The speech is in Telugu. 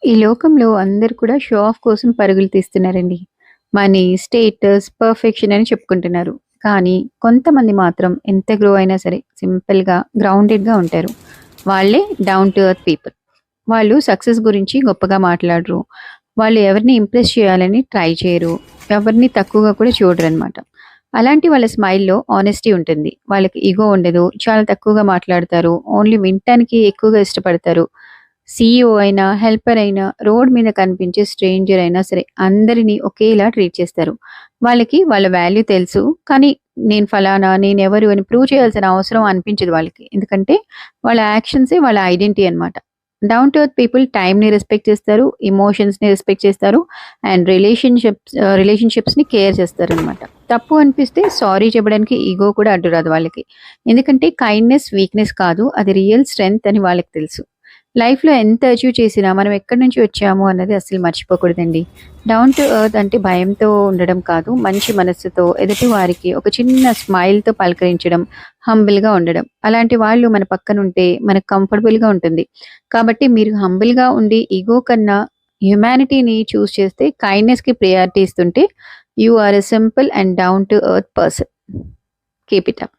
ఈ లోకంలో అందరూ కూడా షో ఆఫ్ కోసం పరుగులు తీస్తున్నారండి. మనీ, స్టేటస్, పర్ఫెక్షన్ అని చెప్పుకుంటున్నారు. కానీ కొంతమంది మాత్రం ఎంత గ్రో అయినా సరే సింపుల్‌గా, గ్రౌండెడ్‌గా ఉంటారు. వాళ్ళే డౌన్ టు ఎర్త్ పీపుల్. వాళ్ళు సక్సెస్ గురించి గొప్పగా మాట్లాడరు. వాళ్ళు ఎవరిని ఇంప్రెస్ చేయాలని ట్రై చేయరు. ఎవరిని తక్కువగా కూడా చూడరనమాట. అలాంటి వాళ్ళ స్మైల్‌లో ఆనెస్టీ ఉంటుంది. వాళ్ళకి ఇగో ఉండదు. చాలా తక్కువగా మాట్లాడతారు. ఓన్లీ వినటానికి ఎక్కువగా ఇష్టపడతారు. సీఈఓ అయినా, హెల్పర్ అయినా, రోడ్ మీద కనిపించే స్ట్రేంజర్ అయినా సరే అందరిని ఒకేలా ట్రీట్ చేస్తారు. వాళ్ళకి వాళ్ళ వాల్యూ తెలుసు. కానీ నేను ఫలానా, నేనెవరు అని ప్రూవ్ చేయాల్సిన అవసరం అనిపించదు వాళ్ళకి. ఎందుకంటే వాళ్ళ యాక్షన్సే వాళ్ళ ఐడెంటిటీ అనమాట. డౌన్ టు ఎర్త్ పీపుల్ టైమ్‌ని రెస్పెక్ట్ చేస్తారు. ఎమోషన్స్‌ని రెస్పెక్ట్ చేస్తారు. అండ్ రిలేషన్‌షిప్స్‌ని కేర్ చేస్తారనమాట. తప్పు అనిపిస్తే సారీ చెప్పడానికి ఇగో కూడా అడ్డు రాదు వాళ్ళకి. ఎందుకంటే కైండ్‌నెస్ వీక్‌నెస్ కాదు. అది రియల్ స్ట్రెంగ్త్ అని వాళ్ళకి తెలుసు. లైఫ్‌లో ఎంత అచీవ్ చేసినా మనం ఎక్కడి నుంచి వచ్చాము అన్నది అస్సలు మర్చిపోకూడదండి. డౌన్ టు ఎర్త్ అంటే భయంతో ఉండడం కాదు. మంచి మనస్సుతో ఎదుటి వారికి ఒక చిన్న స్మైల్‌తో పలకరించడం, హంబుల్‌గా ఉండడం. అలాంటి వాళ్ళు మన పక్కనుంటే మనకు కంఫర్టబుల్‌గా ఉంటుంది. కాబట్టి మీరు హంబుల్‌గా ఉండి ఇగో కన్నా హ్యుమానిటీని చూజ్ చేస్తే కైండ్‌నెస్‌కి ప్రయారిటీ ఇస్తుంటే you are a simple and down to earth person. Keep it up.